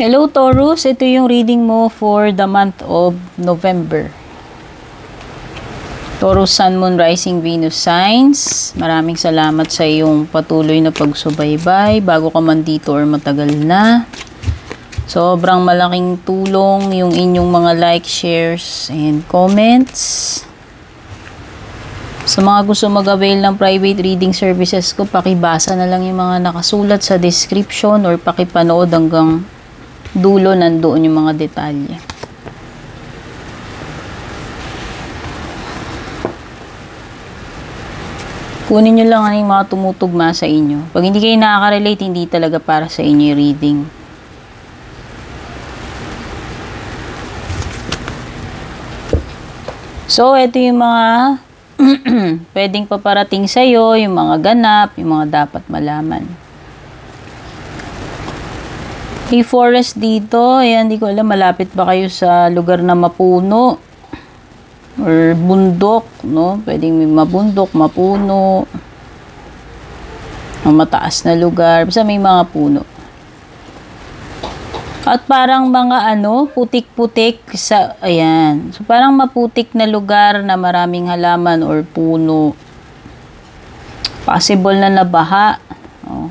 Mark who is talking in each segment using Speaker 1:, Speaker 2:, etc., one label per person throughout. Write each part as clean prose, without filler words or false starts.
Speaker 1: Hello Taurus, ito yung reading mo for the month of November. Taurus, Sun, Moon, Rising, Venus signs. Maraming salamat sa iyong patuloy na pagsubaybay bago ka man dito or matagal na. Sobrang malaking tulong yung inyong mga likes, shares, and comments. Sa mga gusto mag-avail ng private reading services ko, pakibasa na lang yung mga nakasulat sa description or pakipanood hanggang dulo, nandoon yung mga detalye. Kunin nyo lang yung mga tumutugma sa inyo. Pag hindi kayo nakaka-relate, hindi talaga para sa inyo yung reading. So, ito yung mga pwedeng paparating sa'yo, yung mga ganap, yung mga dapat malaman. May forest dito. Ayan, hindi ko alam, malapit ba kayo sa lugar na mapuno or bundok, no? Pwedeng may mabundok, mapuno, mataas na lugar, basta may mga puno. At parang mga putik-putik sa, ayan. So, parang maputik na lugar na maraming halaman or puno. Possible na nabaha. Oh.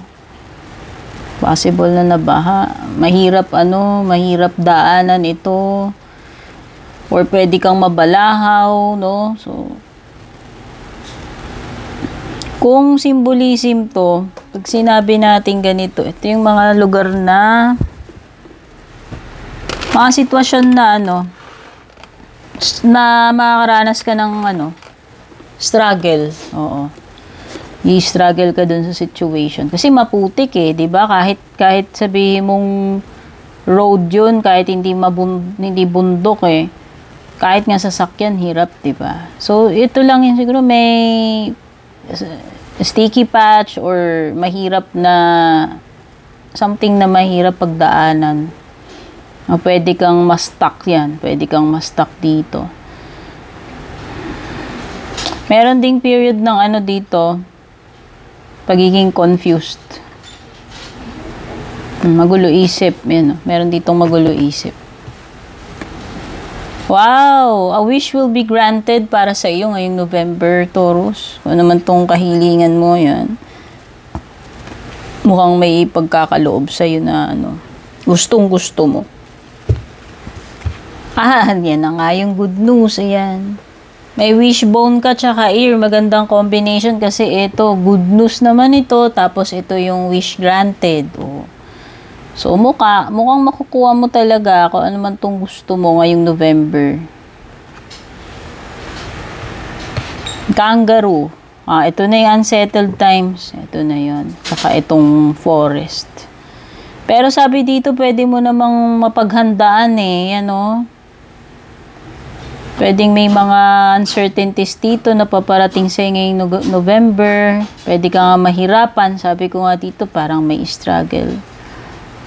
Speaker 1: Possible na nabaha. Mahirap mahirap daanan ito. Or pwede kang mabalahaw, no? So, kung symbolism to, pag sinabi natin ganito, ito yung mga lugar na, mga sitwasyon na na makakaranas ka ng struggle. Oo. I-struggle ka dun sa situation. Kasi maputik di ba? Kahit sabihin mong road yun, kahit hindi bundok kahit nga sasakyan, hirap, di ba? So, ito lang yun. Siguro may sticky patch or mahirap na something na mahirap pagdaanan. Pwede kang ma-stuck yan. Pwede kang ma-stuck dito. Meron ding period ng dito, pagiging confused. Magulo isip. Yan, meron ditong magulo isip. Wow! A wish will be granted para sa iyo ngayong November, Taurus. Kung naman tong kahilingan mo, yan. Mukhang may pagkakaloob sa iyo na gustong-gusto mo. Yan na nga yung good news. Ayan. May wishbone ka tsaka ear. Magandang combination kasi ito, good news naman ito. Tapos ito yung wish granted. Oh. So, mukhang makukuha mo talaga kung ano man itong gusto mo ngayong November. Kangaroo. Ito na yung unsettled times. Ito na yun. Saka itong forest. Pero sabi dito, pwede mo namang mapaghandaan Pwedeng may mga uncertainties dito na paparating sa ngayong November. Pwede ka nga mahirapan. Sabi ko nga dito, parang may struggle.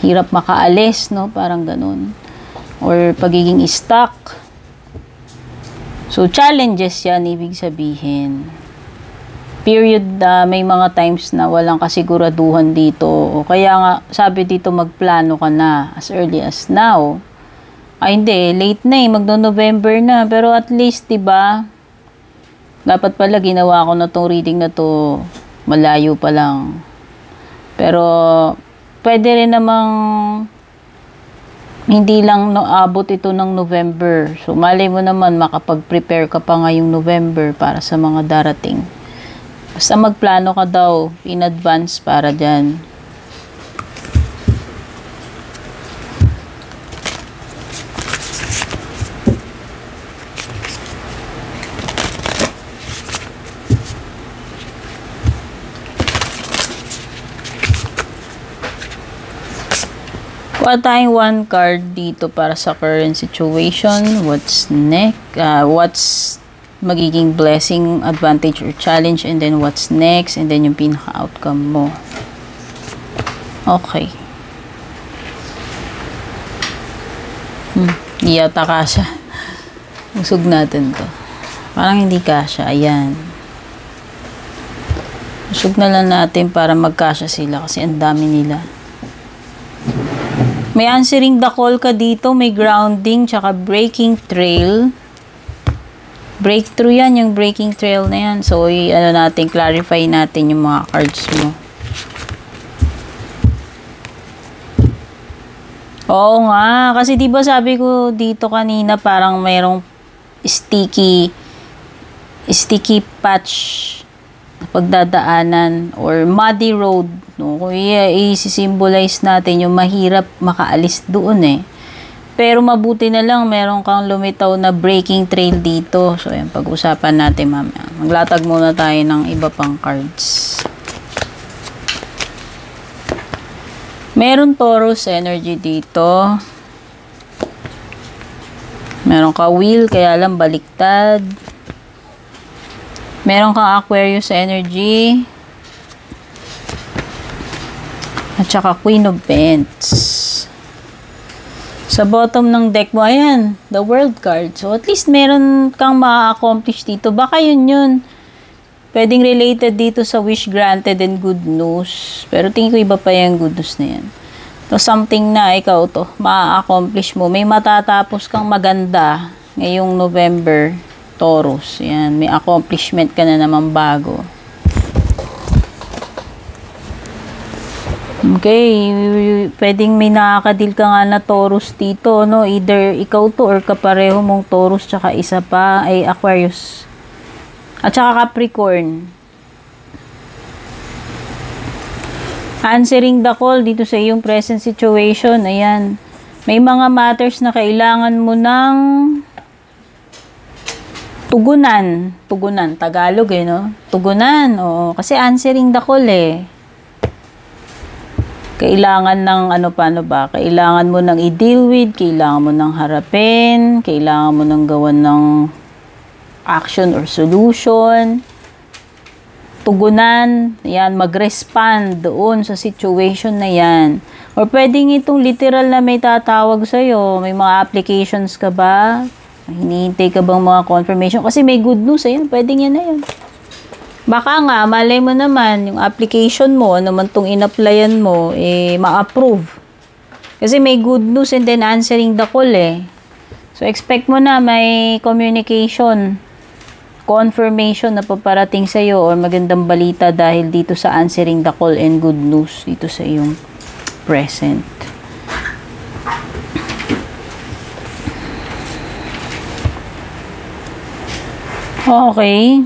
Speaker 1: Hirap makaalis, Parang ganun. Or pagiging stuck. So, challenges yan, ibig sabihin. Period may mga times na walang kasiguraduhan dito. O kaya nga, sabi dito, magplano ka na as early as now. Hindi, late na magno-November na. Pero at least, diba, dapat pala ginawa ko na tong reading na to, malayo pa lang. Pero, pwede rin namang hindi lang abot ito ng November. So, malay mo naman, makapag-prepare ka pa ngayong November para sa mga darating. Basta magplano ka daw in advance para dyan. Kuha tayong one card dito para sa current situation. What's next? What's magiging blessing, advantage, or challenge? And then what's next? And then yung pinaka-outcome mo. Okay. Hindi yata kasha. Usog natin to. Parang hindi kasha. Ayan. Usog na lang natin para magkasya sila kasi ang dami nila. May answering the call ka dito, may grounding, tsaka breaking trail. Breakthrough yan, yung breaking trail na yan. So, ano natin, clarify natin yung mga cards mo. Oo nga, kasi diba sabi ko dito kanina parang mayroong sticky patch na pagdadaanan or muddy road. No? Kung i-symbolize natin yung mahirap makaalis doon eh. Pero mabuti na lang meron kang lumitaw na breaking trail dito. So, yan, pag-usapan natin mamaya. Maglatag muna tayo ng iba pang cards. Meron Taurus energy dito. Meron ka wheel, kaya lang baliktad. Meron kang Aquarius energy. At saka Queen of Pentacles. Sa bottom ng deck mo, ayan, the World card. So, at least meron kang ma-accomplish dito. Baka yun. Pwedeng related dito sa wish granted and good news. Pero tingin ko iba pa yung good news na yan. So, something na ikaw to, ma-accomplish mo. May matatapos kang maganda ngayong November, Taurus. Yan, may accomplishment ka na naman bago. Okay, pwedeng may nakakadil ka nga na Taurus dito, no? Either ikaw to or kapareho mong Taurus tsaka isa pa ay Aquarius. At saka Capricorn. Answering the call dito sa iyong present situation. Ayan. May mga matters na kailangan mo ng tugunan. Tugunan. Tagalog eh, no? Tugunan. Oo. Kasi answering the call eh. Kailangan ng paano ba? Kailangan mo nang i-deal with. Kailangan mo nang harapin. Kailangan mo nang gawan ng action or solution, tugunan, yan, mag-respond doon sa situation na yan. Or pwedeng itong literal na may tatawag sa'yo, may mga applications ka ba? Hinihintay ka bang mga confirmation? Kasi may good news, ayan, pwedeng yan na yun. Baka nga, malay mo naman, yung application mo, ano man itong in-applyan mo, ma-approve. Kasi may good news and then answering the call eh. So, expect mo na may communication, confirmation na paparating sa iyo or magandang balita dahil dito sa answering the call and good news dito sa iyong present. Okay.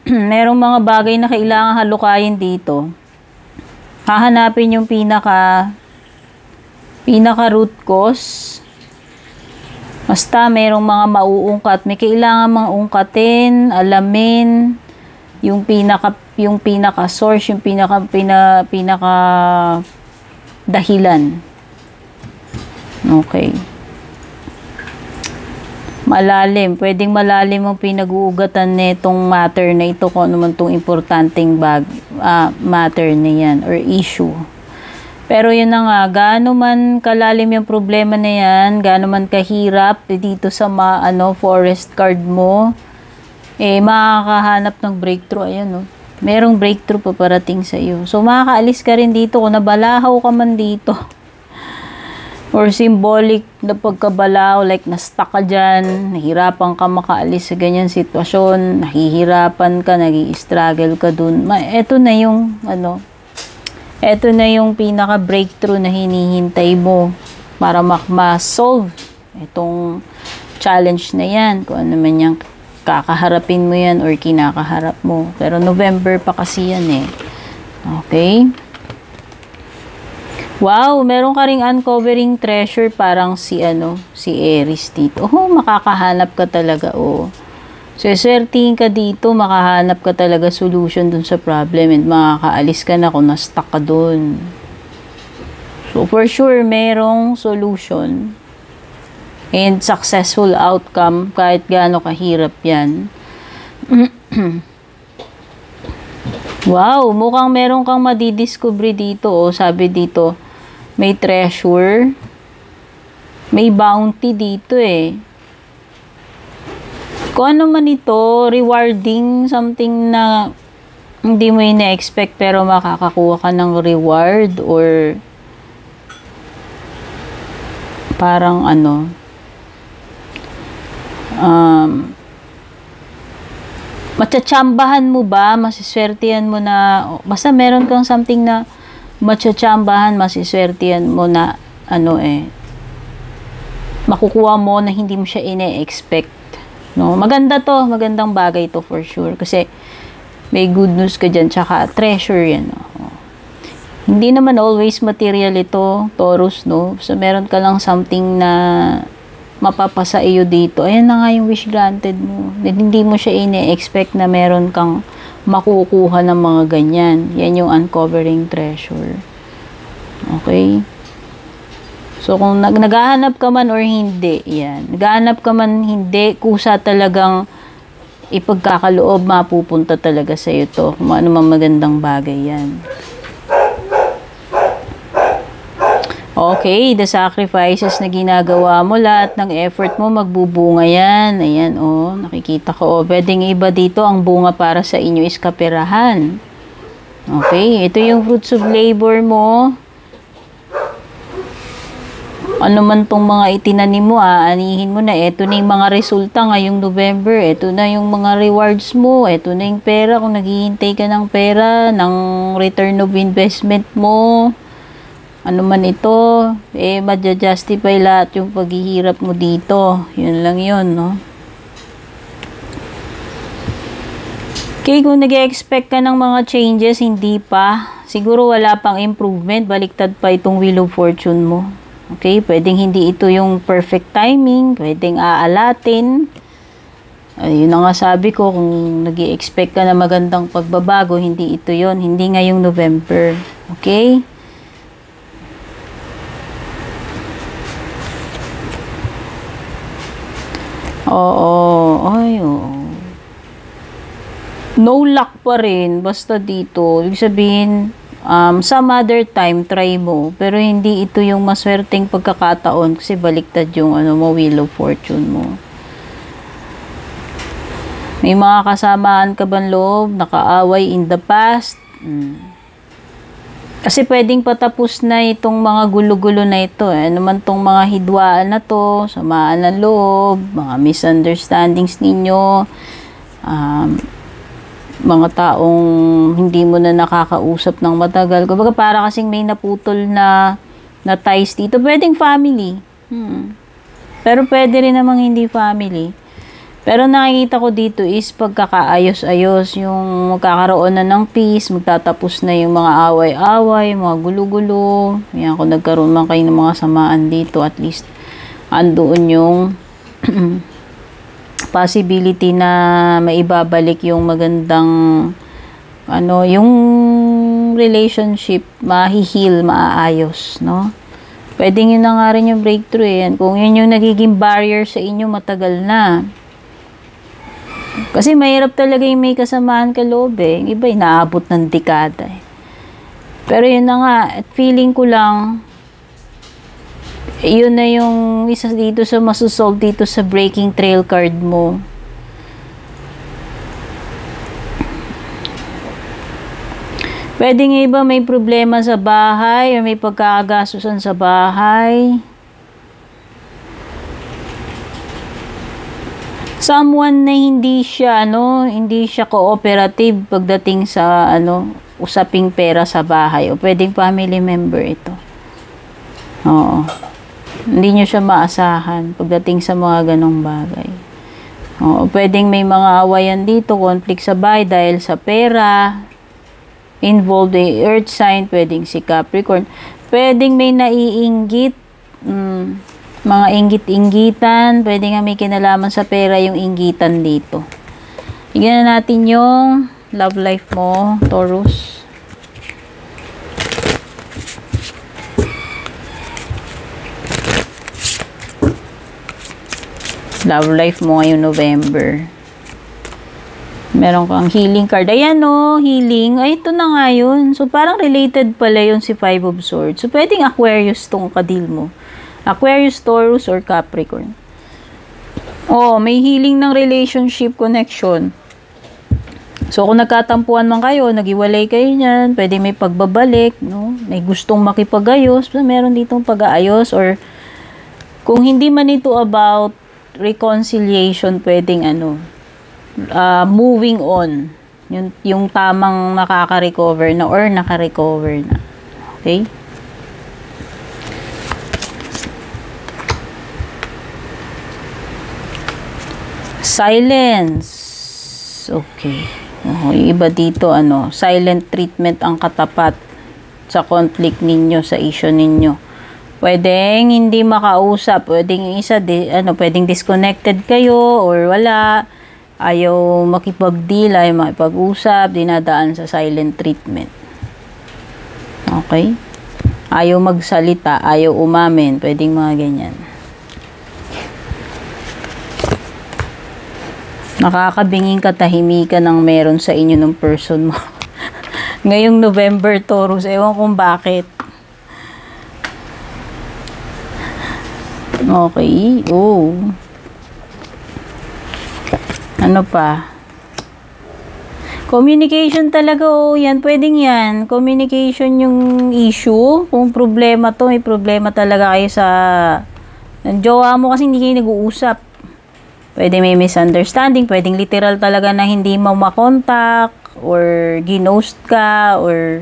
Speaker 1: Merong mga bagay na kailangan halukayin dito. Hahanapin yung pinaka root cause. Basta merong mga mauungkat, may kailangan mga ungkatin, alamin yung pinaka source, yung pinaka dahilan. Okay. Malalim, pwedeng malalim ang pinag-uugatan nitong matter na ito kung ano man tong importanteng matter na yan or issue. Pero yun na nga, gaano man kalalim yung problema na yan, gaano man kahirap dito sa forest card mo, makakahanap ng breakthrough. Ayan, no? Merong breakthrough pa parating sa iyo. So, makakaalis ka rin dito kung nabalahaw ka man dito. Or symbolic na pagkabalaw, like na-stuck ka dyan, nahirapan ka makaalis sa ganyan sitwasyon, nahihirapan ka, nag-i-struggle ka dun. Ito na yung, ito na yung pinaka-breakthrough na hinihintay mo para ma-solve itong challenge na yan. Kung ano man yung kakaharapin mo yan or kinakaharap mo. Pero November pa kasi yan eh. Okay? Wow, meron ka ring uncovering treasure parang si Aries dito. Oh, makakahanap ka talaga, oh. So, swertihin ka dito, makahanap ka talaga solution dun sa problem and makakaalis ka na kung na-stuck ka dun. So, for sure, merong solution and successful outcome kahit gaano kahirap yan. Wow, mukhang meron kang madidiscovery dito. Oh, sabi dito, may treasure, may bounty dito eh. Kung ano man ito, rewarding, something na hindi mo ina-expect pero makakakuha ka ng reward or parang ano, matsatsambahan mo ba, masiswertihan mo na, basta meron kang something na matsatsambahan, masiswertihan mo na, ano makukuha mo na hindi mo siya ine-expect. No? Maganda to, magandang bagay to for sure. Kasi, may good news ka dyan, tsaka treasure yan. No? Hindi naman always material ito, Taurus, no? So, meron ka lang something na mapapasa iyo dito. Ayan na nga yung wish granted mo. Hindi mo siya ine-expect na meron kang makukuha ng mga ganyan. Yan yung uncovering treasure. Okay? So, kung naghahanap ka man or hindi, yan. Naghahanap ka man, hindi, kusa talagang ipagkakaloob, mapupunta talaga sa iyo to. Kung ano mang magandang bagay yan. Okay, the sacrifices na ginagawa mo, lahat ng effort mo, magbubunga yan. Ayan, nakikita ko. Pwedeng iba dito, ang bunga para sa inyo is kaperahan. Okay, ito yung fruits of labor mo. Ano man tong mga itinanim mo, anihin mo na. Ito na yung mga resulta ngayong November. Ito na yung mga rewards mo. Ito na yung pera. Kung naghihintay ka ng pera, ng return of investment mo, ano man ito, madja-justify lahat yung paghihirap mo dito. Yun lang yun, no? Okay, kung nag-expect ka ng mga changes, hindi pa. Siguro wala pang improvement. Baliktad pa itong Wheel of Fortune mo. Okay, pwedeng hindi ito yung perfect timing, pwedeng aalatin. Yun na nga sabi ko, kung nag-i-expect ka na magandang pagbabago, hindi ito yon, hindi ngayong November. Okay? Oo. No luck pa rin, basta dito. Ibig sabihin, some other time, try mo. Pero hindi ito yung maswerteng pagkakataon kasi baliktad yung Wheel of Fortune mo. May mga kasamaan ka bang loob, nakaaway in the past? Kasi pwedeng patapos na itong mga gulo-gulo na ito. Ano man tong mga hidwaan na to, samaan ng loob, mga misunderstandings ninyo, mga taong hindi mo na nakakausap ng matagal. Kumbaga para kasing may naputol na ties dito. Pwedeng family. Pero pwede rin namang hindi family. Pero nakikita ko dito is pagkakaayos-ayos, yung magkakaroon na ng peace, magtatapos na yung mga away-away, mga gulo-gulo. Yan, kung nagkaroon man kayo ng mga samaan dito, at least andoon yung possibility na maibabalik yung magandang yung relationship, mahihil, maaayos, no? Pwedeng yun na nga rin yung breakthrough yan. Kung yun yung nagiging barrier sa inyo, matagal na. Kasi mahirap talaga yung may kasamaan ka loob Yung iba, inaabot ng dekada Pero yun na nga, at feeling ko lang, yun na yung isa dito sa masusolve dito sa breaking trail card mo. Pwedeng iba may problema sa bahay o may pagkakagastusan sa bahay. Someone na hindi siya cooperative pagdating sa usaping pera sa bahay, o pwedeng family member ito. Oo. Hindi nyo siya maasahan pagdating sa mga ganong bagay. Oo, pwedeng may mga awayan dito, conflict sa bahay dahil sa pera. Involved earth sign, pwedeng si Capricorn. Pwedeng may naiinggit, mga inggit-inggitan, pwede nga may kinalaman sa pera yung inggitan dito. Tignan na natin yung love life mo, Taurus. Love life mo ngayong November. Meron kang healing card. Ayan healing. Ay, ito na nga yun. So, parang related pala yun si Five of Swords. So, pwedeng Aquarius tong kadil mo. Aquarius, Taurus, or Capricorn. May healing ng relationship connection. So, kung nagkatampuan man kayo, nag-iwalay kayo niyan, pwede may pagbabalik, no? May gustong makipag-ayos, meron ditong pag-aayos, or Kung hindi man ito about reconciliation, pwedeng moving on. Yung tamang nakaka-recover na or naka-recover na. Okay? Silence. Okay. Yung iba dito, silent treatment ang katapat sa conflict ninyo, sa issue ninyo. Pwedeng hindi makausap, pwedeng isa, pwedeng disconnected kayo or wala, ayaw makipag-deal, ayaw makipag-usap, dinadaan sa silent treatment. Okay? Ayaw magsalita, ayaw umamin, pwedeng mga ganyan. Nakakabinging katahimikan ang meron sa inyo ng person mo. Ngayong November, Taurus, ewan kung bakit. Okay. Oh. Ano pa? Communication talaga. Oh, yan. Pwedeng yan. Communication yung issue. Kung problema to, may problema talaga kayo sa jowa mo kasi hindi kayo nag-uusap. Pwede may misunderstanding. Pwedeng literal talaga na hindi mo makontak or ginost ka or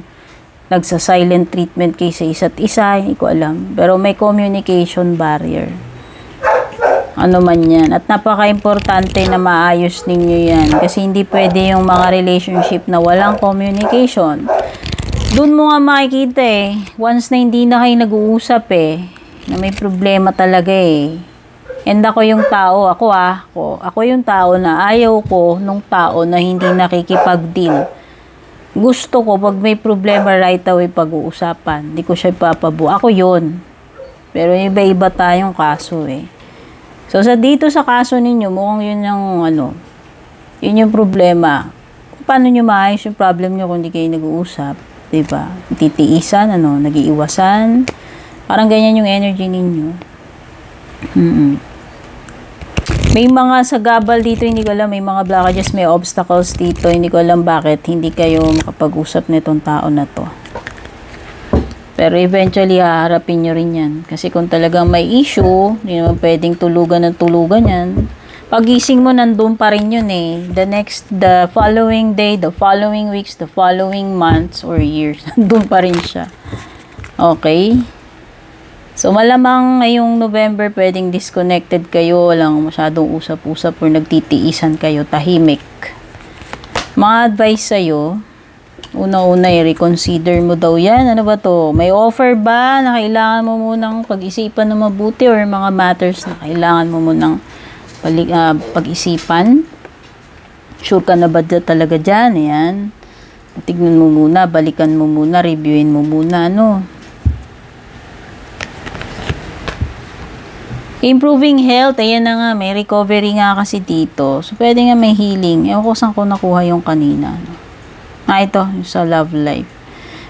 Speaker 1: nagsa-silent treatment kayo sa isa't isa, hindi ko alam. Pero may communication barrier. Ano man yan. At napaka-importante na maayos ninyo yan. Kasi hindi pwede yung mga relationship na walang communication. Doon mo nga makikita once na hindi na kayo nag-uusap na may problema talaga And ako yung tao, ako yung tao na ayaw ko nung tao na hindi nakikipag-deal. Gusto ko, pag may problema, right away pag-uusapan. Hindi ko siya ipapabu. Ako yun. Pero iba-iba tayong kaso So, dito sa kaso ninyo, mukhang yun yung, yun yung problema. Paano nyo maayos yung problem nyo kung hindi kayo nag-uusap? Diba? Titiisan, nag-iiwasan. Parang ganyan yung energy ninyo. May mga sagabal dito, hindi ko alam, may mga blockages, may obstacles dito, hindi ko alam bakit hindi kayo makapag-usap nitong tao na to. Pero eventually, haharapin nyo rin yan. Kasi kung talagang may issue, hindi naman pwedeng tulugan ng tulugan yan. Pagising mo, nandun pa rin yun the following day, the following weeks, the following months or years, nandun pa rin siya. Okay? So, malamang ngayong November, pwedeng disconnected kayo, walang masyadong usap-usap or nagtitiisan kayo, tahimik. Mga advice sa'yo, una-una, i-reconsider mo daw yan. Ano ba to? May offer ba na kailangan mo munang pag-isipan na mabuti or mga matters na kailangan mo munang pag-isipan? Sure ka na ba talaga dyan? Ayan. Tignan mo muna, balikan mo muna, reviewin mo muna, Improving health, ayan na nga, may recovery nga kasi dito. So, pwede nga may healing. Ewan ko saan ko nakuha yung kanina. Ito, yung sa love life.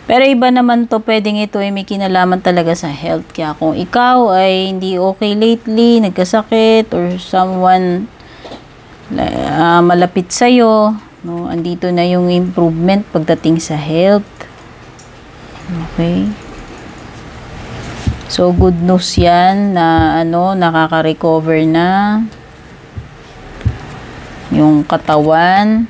Speaker 1: Pero iba naman to, pwedeng ito ay may kinalaman talaga sa health. Kaya kung ikaw ay hindi okay lately, nagkasakit, or someone malapit sa'yo, andito na yung improvement pagdating sa health. Okay. So, good news yan na nakaka-recover na yung katawan.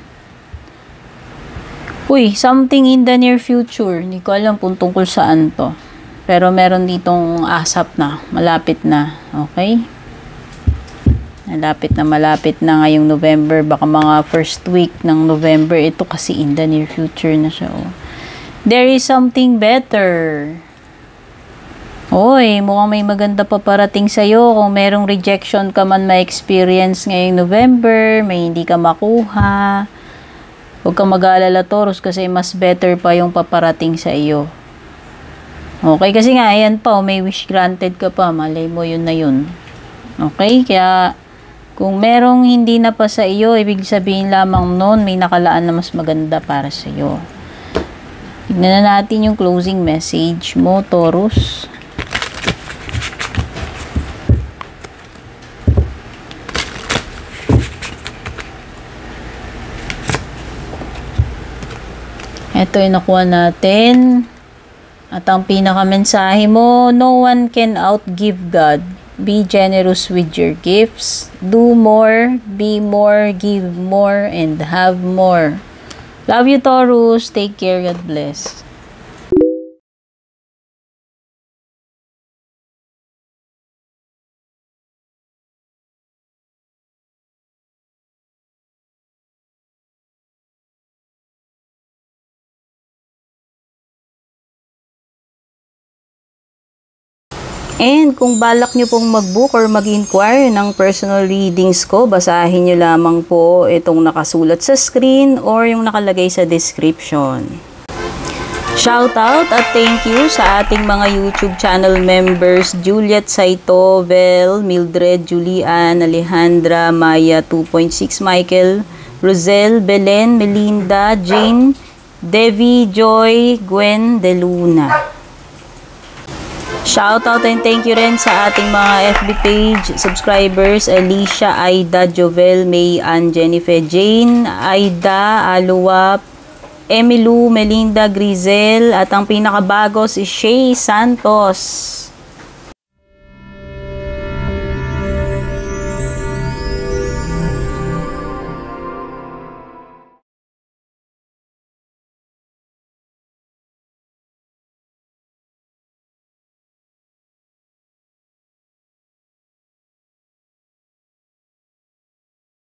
Speaker 1: Uy, something in the near future. Hindi ko alam kung tungkol saan to. Pero meron ditong asap na. Malapit na. Okay? Malapit na ngayong November. Baka mga first week ng November. Ito kasi in the near future na siya. There is something better. Oy, mukhang may maganda pa parating sa'yo. Kung merong rejection ka man ma-experience ngayong November, may hindi ka makuha, huwag kang mag-aalala, Taurus, kasi mas better pa yung paparating sa iyo. Okay, kasi nga, ayan pa, may wish granted ka pa, malay mo yun na yun. Okay, kaya kung merong hindi na pa sa iyo, ibig sabihin lamang nun, may nakalaan na mas maganda para sa iyo. Tignan na natin yung closing message mo, Taurus. Ito yung nakuha natin. At ang pinaka-mensahe mo, no one can outgive God. Be generous with your gifts. Do more, be more, give more, and have more. Love you, Taurus. Take care. God bless. And kung balak nyo pong mag-book or mag-inquire ng personal readings ko, basahin nyo lamang po itong nakasulat sa screen or yung nakalagay sa description. Shoutout at thank you sa ating mga YouTube channel members, Juliet Saito, Vel, Mildred, Julian, Alejandra, Maya 2.6, Michael, Rosel, Belen, Melinda, Jane, Devi, Joy, Gwen, De Luna. Shoutout and thank you rin sa ating mga FB page subscribers, Alicia, Aida, Jovel, May, Ann, Jennifer, Jane, Aida, Alua, Emilu, Melinda, Grizel, at ang pinakabago si Shay Santos.